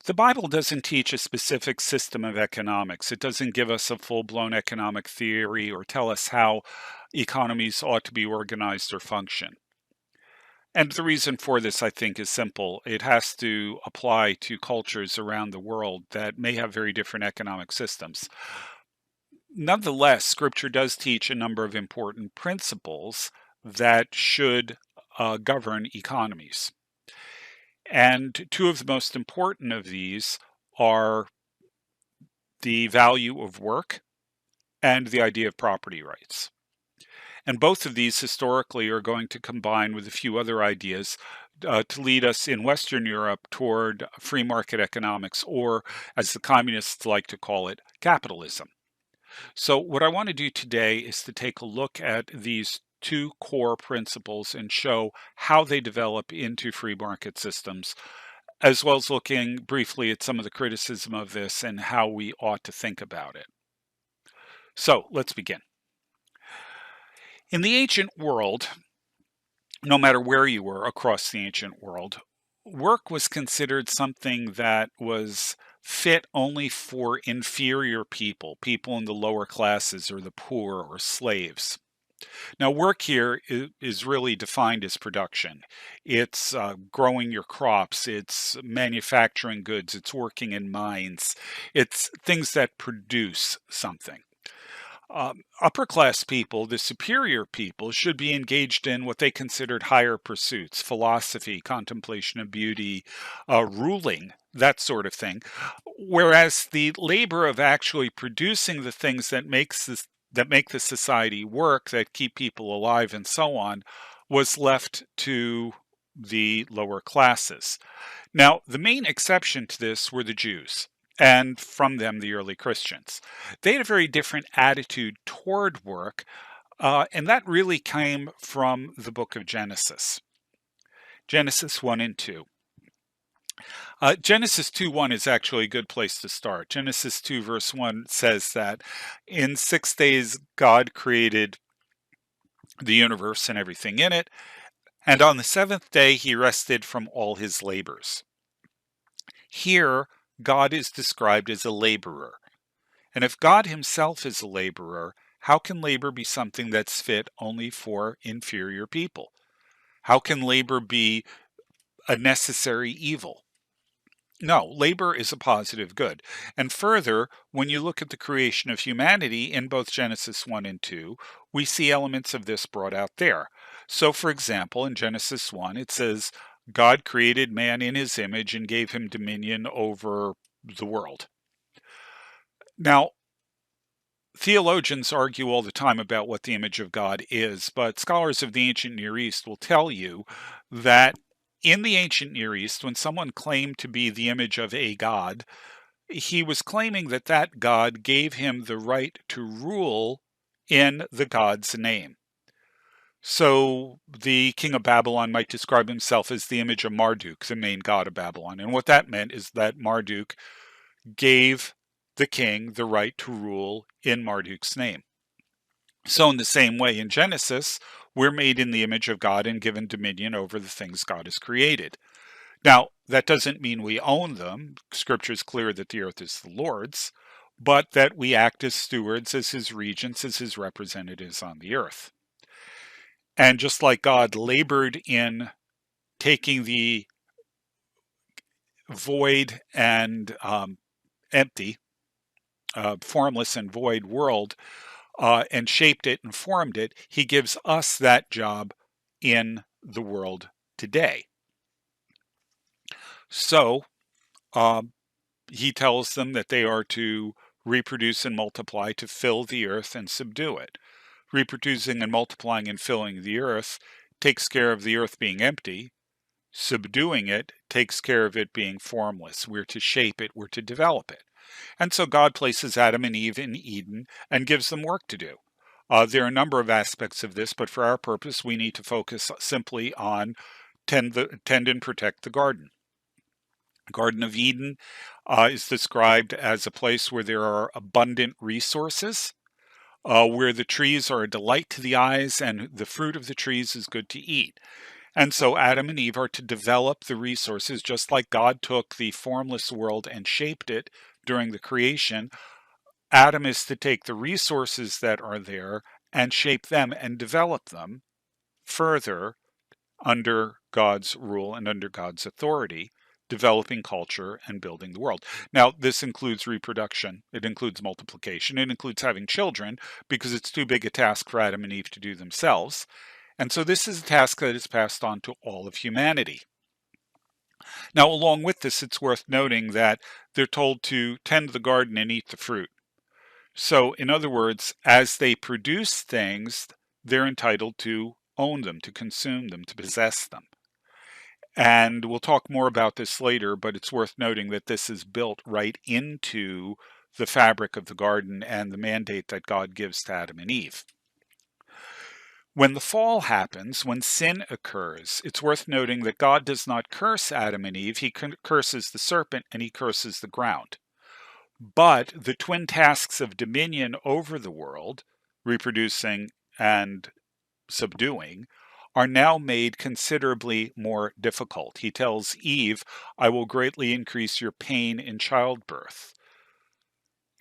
The Bible doesn't teach a specific system of economics. It doesn't give us a full-blown economic theory or tell us how economies ought to be organized or function. And the reason for this, I think, is simple. It has to apply to cultures around the world that may have very different economic systems. Nonetheless, Scripture does teach a number of important principles that should govern economies. And two of the most important of these are the value of work and the idea of property rights. And both of these historically are going to combine with a few other ideas to lead us in Western Europe toward free market economics, or as the communists like to call it, capitalism. So, what I want to do today is to take a look at these two core principles and show how they develop into free market systems, as well as looking briefly at some of the criticism of this and how we ought to think about it. So, let's begin. In the ancient world, no matter where you were across the ancient world, work was considered something that was fit only for inferior people, people in the lower classes or the poor or slaves. Now, work here is really defined as production. It's growing your crops, it's manufacturing goods, it's working in mines, it's things that produce something. Upper class people, the superior people, should be engaged in what they considered higher pursuits, philosophy, contemplation of beauty, ruling, that sort of thing. Whereas the labor of actually producing the things that make the society work, that keep people alive, and so on, was left to the lower classes. Now, the main exception to this were the Jews, and from them, the early Christians. They had a very different attitude toward work, and that really came from the book of Genesis. Genesis 1 and 2. Genesis 2:1 is actually a good place to start. Genesis 2 verse 1 says that in 6 days God created the universe and everything in it, and on the seventh day he rested from all his labors. Here, God is described as a laborer. And if God himself is a laborer, how can labor be something that's fit only for inferior people? How can labor be a necessary evil? No, labor is a positive good. And further, when you look at the creation of humanity in both Genesis 1 and 2, we see elements of this brought out there. So, for example, in Genesis 1, it says, God created man in his image and gave him dominion over the world. Now, theologians argue all the time about what the image of God is, but scholars of the ancient Near East will tell you that in the ancient Near East, when someone claimed to be the image of a god, he was claiming that that god gave him the right to rule in the god's name. So the king of Babylon might describe himself as the image of Marduk, the main god of Babylon. And what that meant is that Marduk gave the king the right to rule in Marduk's name. So in the same way, in Genesis, we're made in the image of God and given dominion over the things God has created. Now, that doesn't mean we own them. Scripture is clear that the earth is the Lord's, but that we act as stewards, as his regents, as his representatives on the earth. And just like God labored in taking the void and empty, formless and void world and shaped it and formed it, he gives us that job in the world today. So he tells them that they are to reproduce and multiply, to fill the earth and subdue it. Reproducing and multiplying and filling the earth takes care of the earth being empty. Subduing it takes care of it being formless. We're to shape it, we're to develop it. And so God places Adam and Eve in Eden and gives them work to do. There are a number of aspects of this, but for our purpose, we need to focus simply on tend and protect the garden. The Garden of Eden is described as a place where there are abundant resources, where the trees are a delight to the eyes and the fruit of the trees is good to eat. And so Adam and Eve are to develop the resources, just like God took the formless world and shaped it during the creation. Adam is to take the resources that are there and shape them and develop them further under God's rule and under God's authority, developing culture and building the world. Now, this includes reproduction, it includes multiplication, it includes having children, because it's too big a task for Adam and Eve to do themselves. And so this is a task that is passed on to all of humanity. Now, along with this, it's worth noting that they're told to tend the garden and eat the fruit. So, in other words, as they produce things, they're entitled to own them, to consume them, to possess them. And we'll talk more about this later, but it's worth noting that this is built right into the fabric of the garden and the mandate that God gives to Adam and Eve. When the fall happens, when sin occurs, it's worth noting that God does not curse Adam and Eve. He curses the serpent and he curses the ground. But the twin tasks of dominion over the world, reproducing and subduing, are now made considerably more difficult. He tells Eve, I will greatly increase your pain in childbirth.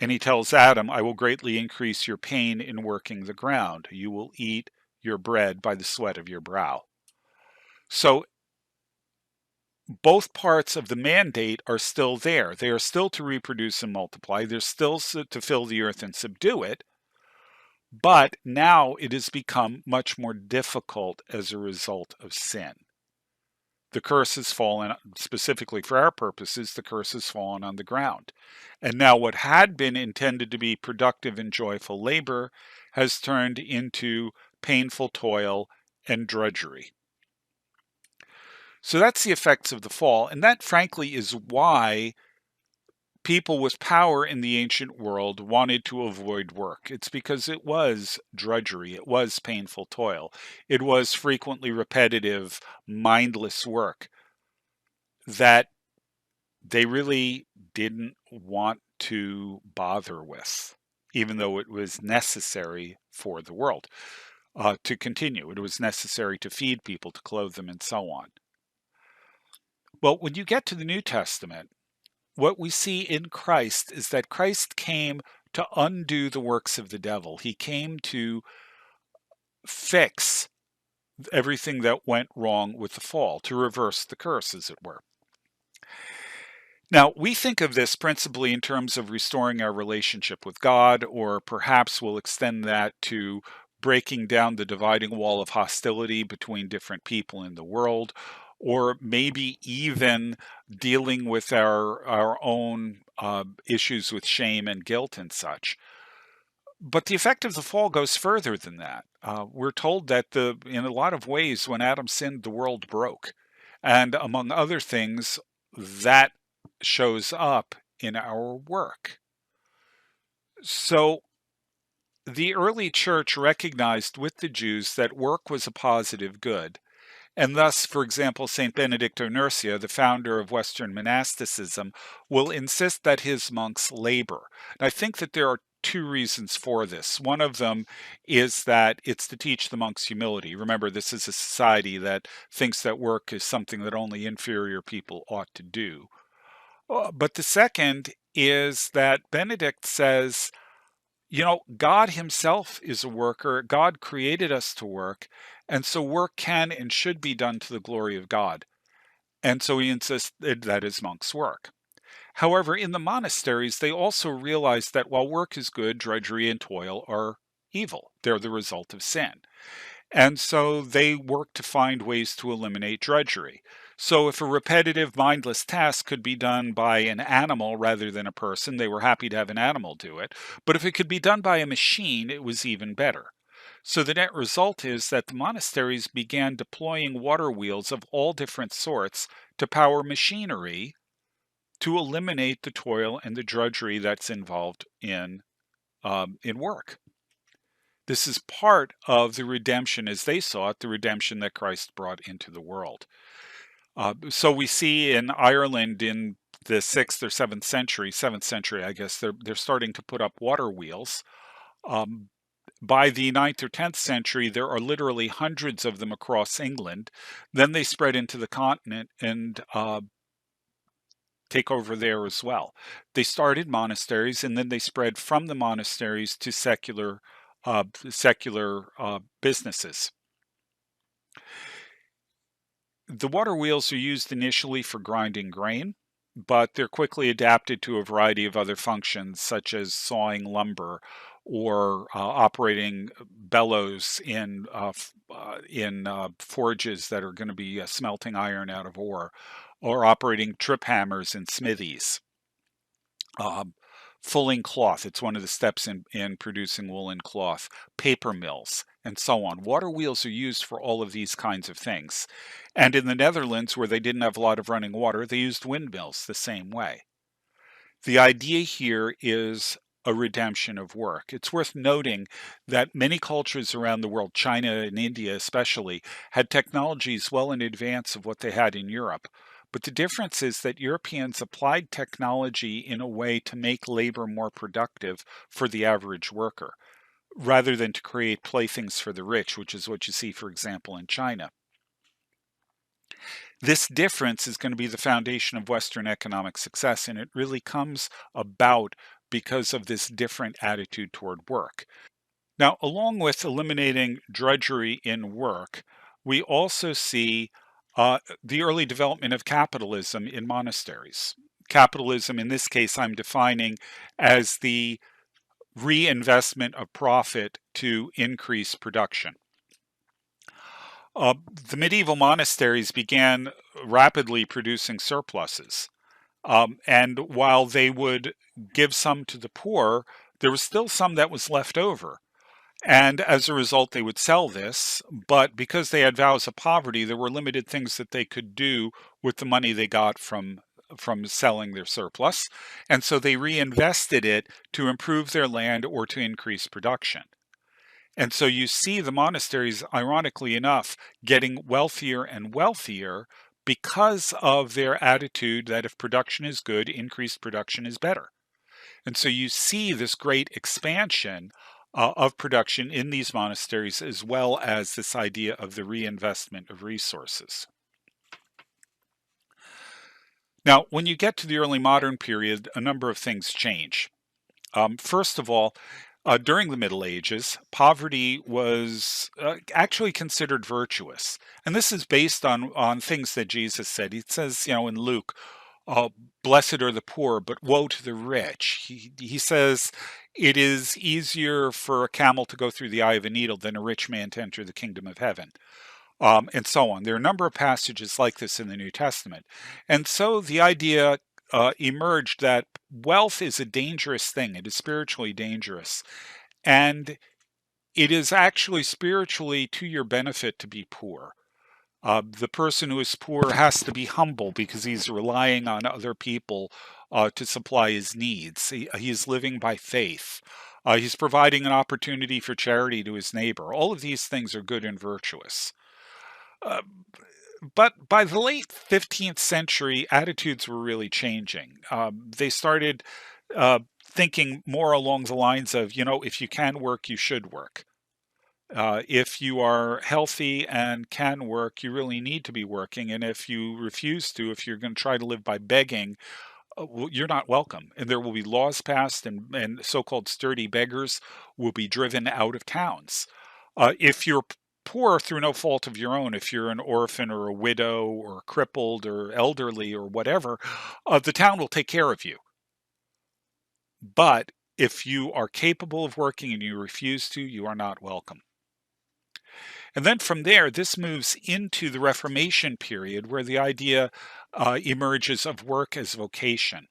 And he tells Adam, I will greatly increase your pain in working the ground. You will eat your bread by the sweat of your brow. So both parts of the mandate are still there. They are still to reproduce and multiply. They're still to fill the earth and subdue it. But now it has become much more difficult as a result of sin. The curse has fallen, specifically for our purposes, the curse has fallen on the ground. And now what had been intended to be productive and joyful labor has turned into painful toil and drudgery. So that's the effects of the fall. And that, frankly, is why people with power in the ancient world wanted to avoid work. It's because it was drudgery, it was painful toil, it was frequently repetitive, mindless work that they really didn't want to bother with, even though it was necessary for the world to continue. It was necessary to feed people, to clothe them, and so on. Well, when you get to the New Testament, what we see in Christ is that Christ came to undo the works of the devil. He came to fix everything that went wrong with the fall, to reverse the curse, as it were. Now, we think of this principally in terms of restoring our relationship with God, or perhaps we'll extend that to breaking down the dividing wall of hostility between different people in the world, or maybe even dealing with our own issues with shame and guilt and such. But the effect of the fall goes further than that. We're told that in a lot of ways, when Adam sinned, the world broke. And among other things, that shows up in our work. So the early church recognized with the Jews that work was a positive good. And thus, for example, St. Benedict of Nursia, the founder of Western monasticism, will insist that his monks labor. And I think that there are two reasons for this. One of them is that it's to teach the monks humility. Remember, this is a society that thinks that work is something that only inferior people ought to do. But the second is that Benedict says, God himself is a worker. God created us to work. And so work can and should be done to the glory of God. And so he insisted that his monks work. However, in the monasteries, they also realized that while work is good, drudgery and toil are evil. They're the result of sin. And so they worked to find ways to eliminate drudgery. So if a repetitive, mindless task could be done by an animal rather than a person, they were happy to have an animal do it. But if it could be done by a machine, it was even better. So the net result is that the monasteries began deploying water wheels of all different sorts to power machinery to eliminate the toil and the drudgery that's involved in work. This is part of the redemption, as they saw it, the redemption that Christ brought into the world. So we see in Ireland in the 6th or 7th century, I guess, they're starting to put up water wheels By the 9th or 10th century, there are literally hundreds of them across England. Then they spread into the continent and take over there as well. They started monasteries, and then they spread from the monasteries to secular businesses. The water wheels are used initially for grinding grain, but they're quickly adapted to a variety of other functions, such as sawing lumber or operating bellows in forges that are going to be smelting iron out of ore, or operating trip hammers in smithies. Um, Fulling cloth, it's one of the steps in producing woolen cloth, paper mills, and so on. Water wheels are used for all of these kinds of things. And in the Netherlands, where they didn't have a lot of running water, they used windmills the same way. The idea here is a redemption of work. It's worth noting that many cultures around the world, China and India especially, had technologies well in advance of what they had in Europe. But the difference is that Europeans applied technology in a way to make labor more productive for the average worker, rather than to create playthings for the rich, which is what you see, for example, in China. This difference is going to be the foundation of Western economic success, and it really comes about because of this different attitude toward work. Now, along with eliminating drudgery in work, we also see the early development of capitalism in monasteries. Capitalism, in this case, I'm defining as the reinvestment of profit to increase production. The medieval monasteries began rapidly producing surpluses. And while they would give some to the poor, there was still some that was left over. And as a result, they would sell this. But because they had vows of poverty, there were limited things that they could do with the money they got from selling their surplus. And so they reinvested it to improve their land or to increase production. And so you see the monasteries, ironically enough, getting wealthier and wealthier because of their attitude that if production is good, increased production is better. And so you see this great expansion of production in these monasteries, as well as this idea of the reinvestment of resources. Now, when you get to the early modern period, a number of things change. First of all, during the Middle Ages, poverty was actually considered virtuous. And this is based on things that Jesus said. He says, in Luke, uh, blessed are the poor, but woe to the rich. He says, it is easier for a camel to go through the eye of a needle than a rich man to enter the kingdom of heaven. And so on. There are a number of passages like this in the New Testament. And so the idea emerged that wealth is a dangerous thing. It is spiritually dangerous. And it is actually spiritually to your benefit to be poor. The person who is poor has to be humble because he's relying on other people to supply his needs. He's living by faith. He's providing an opportunity for charity to his neighbor. All of these things are good and virtuous. Uh, but by the late 15th century, attitudes were really changing. They started thinking more along the lines of, if you can work, you should work. If you are healthy and can work, you really need to be working. And if you refuse to, if you're going to try to live by begging, well, you're not welcome. And there will be laws passed, and so called sturdy beggars will be driven out of towns. If you're poor through no fault of your own, if you're an orphan or a widow or crippled or elderly or whatever, the town will take care of you. But if you are capable of working and you refuse to, you are not welcome. And then from there, this moves into the Reformation period where the idea emerges of work as vocation.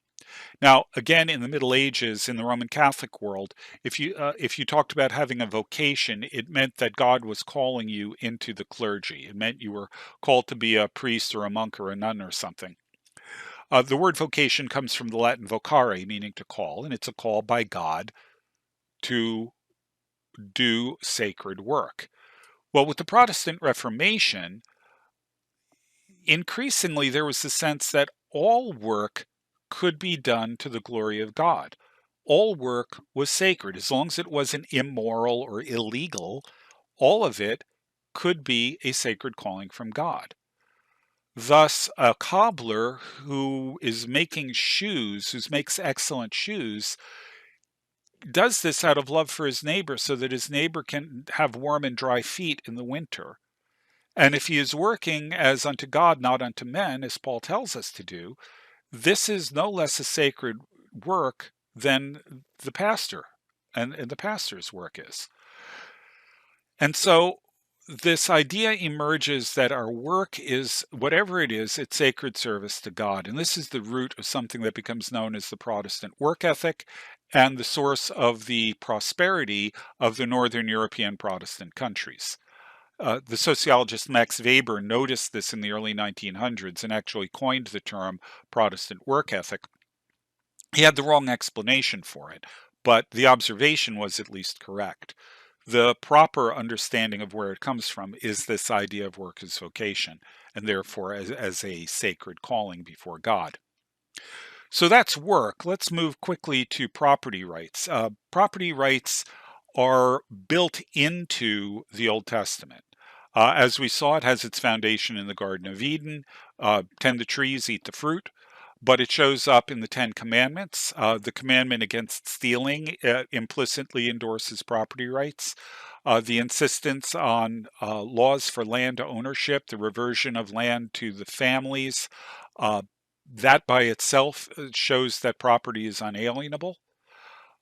Now, again, in the Middle Ages, in the Roman Catholic world, if you talked about having a vocation, it meant that God was calling you into the clergy. It meant you were called to be a priest or a monk or a nun or something. The word vocation comes from the Latin vocare, meaning to call, and it's a call by God to do sacred work. Well, with the Protestant Reformation, increasingly there was the sense that all work could be done to the glory of God. all work was sacred. As long as it wasn't immoral or illegal, all of it could be a sacred calling from God. Thus, a cobbler who is making shoes, who makes excellent shoes, does this out of love for his neighbor so that his neighbor can have warm and dry feet in the winter. And if he is working as unto God, not unto men, as Paul tells us to do, this is no less a sacred work than the pastor and the pastor's work is. And so this idea emerges that our work is, whatever it is, it's sacred service to God. And this is the root of something that becomes known as the Protestant work ethic and the source of the prosperity of the Northern European Protestant countries. The sociologist Max Weber noticed this in the early 1900s and actually coined the term Protestant work ethic. He had the wrong explanation for it, but the observation was at least correct. The proper understanding of where it comes from is this idea of work as vocation, and therefore as a sacred calling before God. So that's work. Let's move quickly to property rights. Property rights are built into the Old Testament. As we saw, it has its foundation in the Garden of Eden. Tend the trees, eat the fruit. But it shows up in the Ten Commandments. The commandment against stealing implicitly endorses property rights. The insistence on laws for land ownership, the reversion of land to the families, that by itself shows that property is unalienable.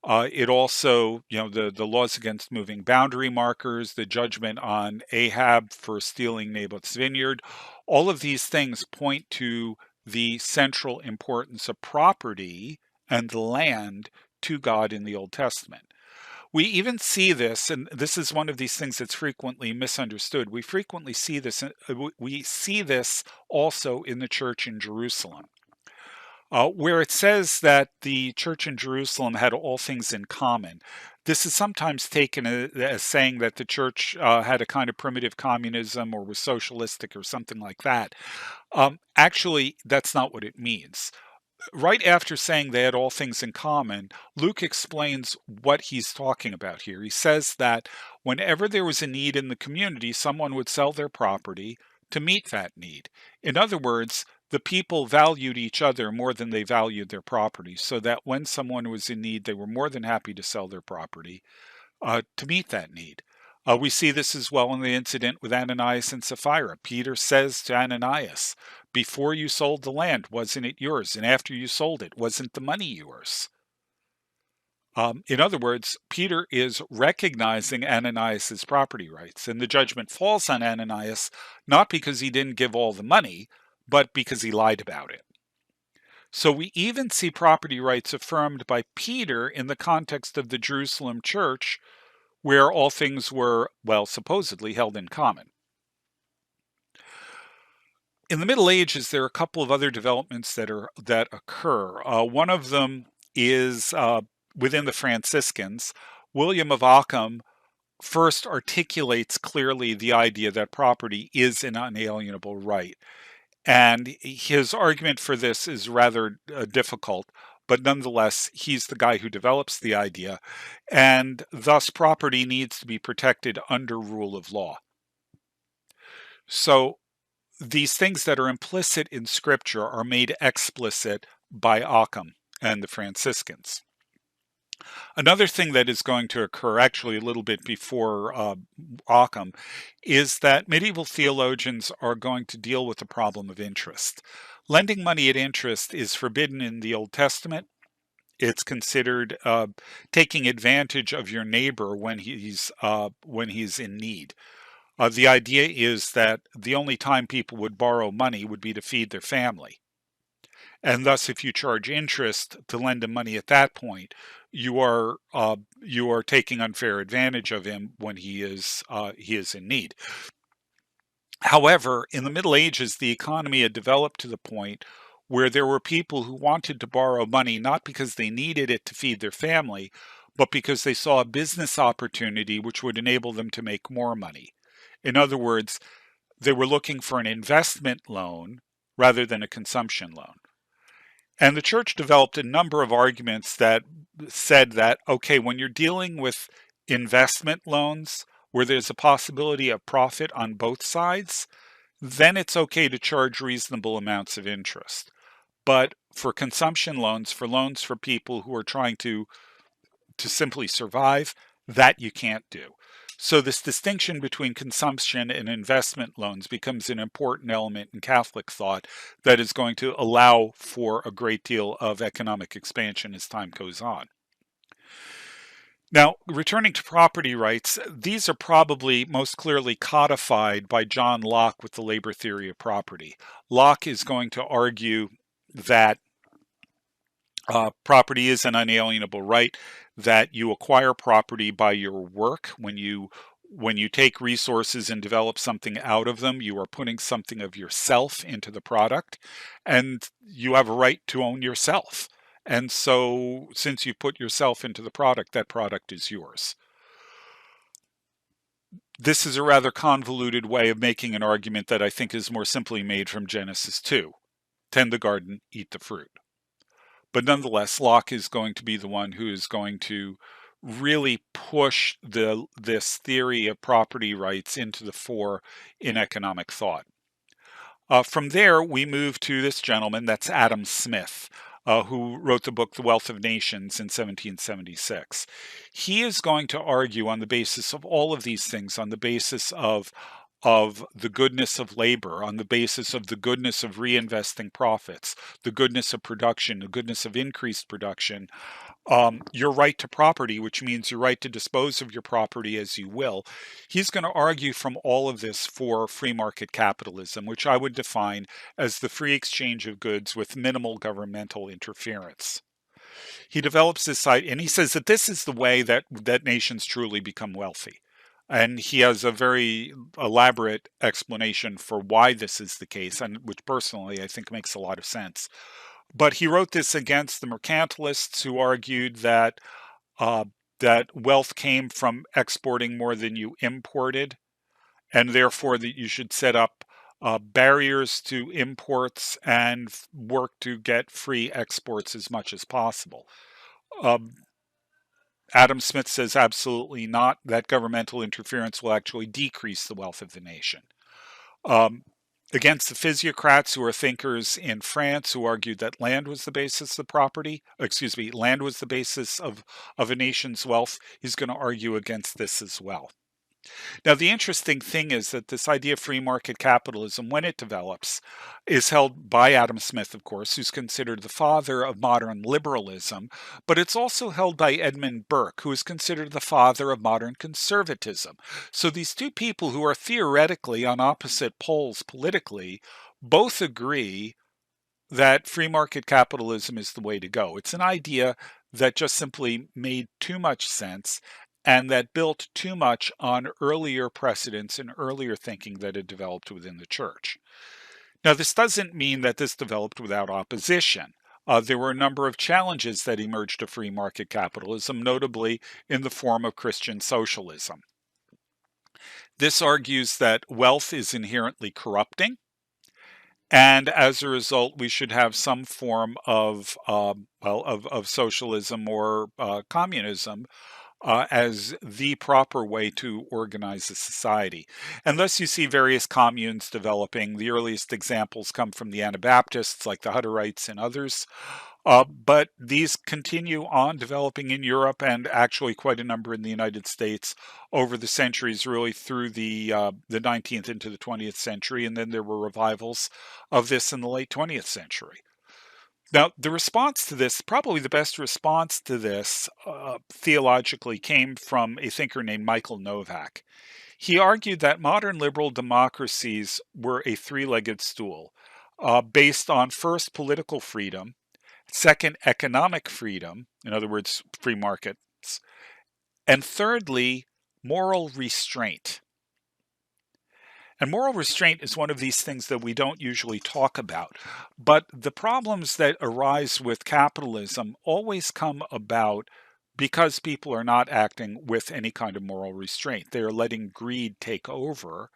It also, the laws against moving boundary markers, the judgment on Ahab for stealing Naboth's vineyard, all of these things point to the central importance of property and land to God in the Old Testament. We even see this, and this is one of these things that's frequently misunderstood. We frequently see this, we see this also in the church in Jerusalem. Where it says that the church in Jerusalem had all things in common. This is sometimes taken as saying that the church had a kind of primitive communism or was socialistic or something like that. Actually, that's not what it means. Right after saying they had all things in common, Luke explains what he's talking about here. He says that whenever there was a need in the community, someone would sell their property to meet that need. In other words, the people valued each other more than they valued their property, so that when someone was in need, they were more than happy to sell their property to meet that need. We see this as well in the incident with Ananias and Sapphira. Peter says to Ananias, before you sold the land, wasn't it yours? And after you sold it, wasn't the money yours? In other words, Peter is recognizing Ananias's property rights, and the judgment falls on Ananias not because he didn't give all the money, but because he lied about it. So we even see property rights affirmed by Peter in the context of the Jerusalem church, where all things were, well, supposedly held in common. In the Middle Ages, there are a couple of other developments that occur. One of them is within the Franciscans. William of Ockham first articulates clearly the idea that property is an unalienable right. And his argument for this is rather difficult, but nonetheless, he's the guy who develops the idea, and thus property needs to be protected under rule of law. So these things that are implicit in Scripture are made explicit by Occam and the Franciscans. Another thing that is going to occur, actually a little bit before Occam, is that medieval theologians are going to deal with the problem of interest. Lending money at interest is forbidden in the Old Testament. It's considered taking advantage of your neighbor when he's in need. The idea is that the only time people would borrow money would be to feed their family. And thus, if you charge interest to lend him money at that point, you are taking unfair advantage of him when he is in need. However, in the Middle Ages, the economy had developed to the point where there were people who wanted to borrow money not because they needed it to feed their family, but because they saw a business opportunity which would enable them to make more money. In other words, they were looking for an investment loan rather than a consumption loan. And the church developed a number of arguments that said that, okay, when you're dealing with investment loans where there's a possibility of profit on both sides, then it's okay to charge reasonable amounts of interest. But for consumption loans, for loans for people who are trying to simply survive, that you can't do. So this distinction between consumption and investment loans becomes an important element in Catholic thought that is going to allow for a great deal of economic expansion as time goes on. Now, returning to property rights, these are probably most clearly codified by John Locke with the labor theory of property. Locke is going to argue that property is an unalienable right, that you acquire property by your work. When you take resources and develop something out of them, you are putting something of yourself into the product, and you have a right to own yourself. And so, since you put yourself into the product, that product is yours. This is a rather convoluted way of making an argument that I think is more simply made from Genesis 2. Tend the garden, eat the fruit. But nonetheless, Locke is going to be the one who is going to really push this theory of property rights into the fore in economic thought. From there, we move to this gentleman, that's Adam Smith, who wrote the book The Wealth of Nations in 1776. He is going to argue on the basis of all of these things, on the basis of the goodness of labor, on the basis of the goodness of reinvesting profits, the goodness of production, the goodness of increased production, your right to property, which means your right to dispose of your property as you will. He's going to argue from all of this for free market capitalism, which I would define as the free exchange of goods with minimal governmental interference. He develops this site, and he says that this is the way that nations truly become wealthy. And he has a very elaborate explanation for why this is the case, and which personally I think makes a lot of sense. But he wrote this against the mercantilists who argued uh, that wealth came from exporting more than you imported, and therefore that you should set up barriers to imports and work to get free exports as much as possible. Um, Adam Smith says absolutely not, that governmental interference will actually decrease the wealth of the nation. Um, Against the physiocrats who are thinkers in France who argued that land was the basis of property, excuse me, land was the basis of a nation's wealth, he's going to argue against this as well. Now, the interesting thing is that this idea of free market capitalism, when it develops, is held by Adam Smith, of course, who's considered the father of modern liberalism, but it's also held by Edmund Burke, who is considered the father of modern conservatism. So these two people who are theoretically on opposite poles politically both agree that free market capitalism is the way to go. It's an idea that just simply made too much sense and that built too much on earlier precedents and earlier thinking that had developed within the church. Now, this doesn't mean that this developed without opposition. There were a number of challenges that emerged to free market capitalism, notably in the form of Christian socialism. This argues that wealth is inherently corrupting, and as a result, we should have some form of of socialism or communism as the proper way to organize a society. And thus, you see various communes developing. The earliest examples come from the Anabaptists, like the Hutterites and others. But these continue on developing in Europe and actually quite a number in the United States over the centuries, really through the 19th into the 20th century. And then there were revivals of this in the late 20th century. Now, the response to this, probably the best response to this theologically, came from a thinker named Michael Novak. He argued that modern liberal democracies were a three-legged stool based on first political freedom, second economic freedom, in other words, free markets, and thirdly, moral restraint. And moral restraint is one of these things that we don't usually talk about. But the problems that arise with capitalism always come about because people are not acting with any kind of moral restraint. They are letting greed take over.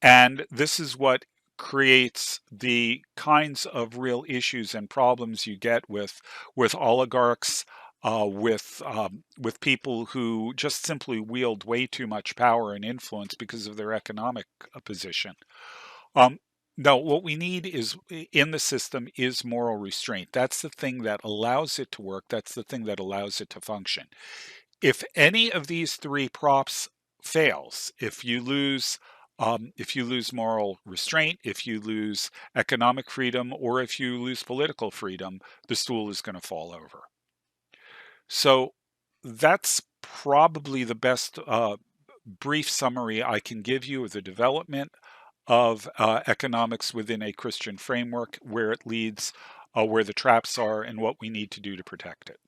And this is what creates the kinds of real issues and problems you get with oligarchs, with people who just simply wield way too much power and influence because of their economic position. Um, no, what we need is in the system is moral restraint. That's the thing that allows it to work. That's the thing that allows it to function. If any of these three props fails, if you lose moral restraint, if you lose economic freedom, or if you lose political freedom, the stool is going to fall over. So that's probably the best brief summary I can give you of the development of economics within a Christian framework, where it leads, where the traps are, and what we need to do to protect it.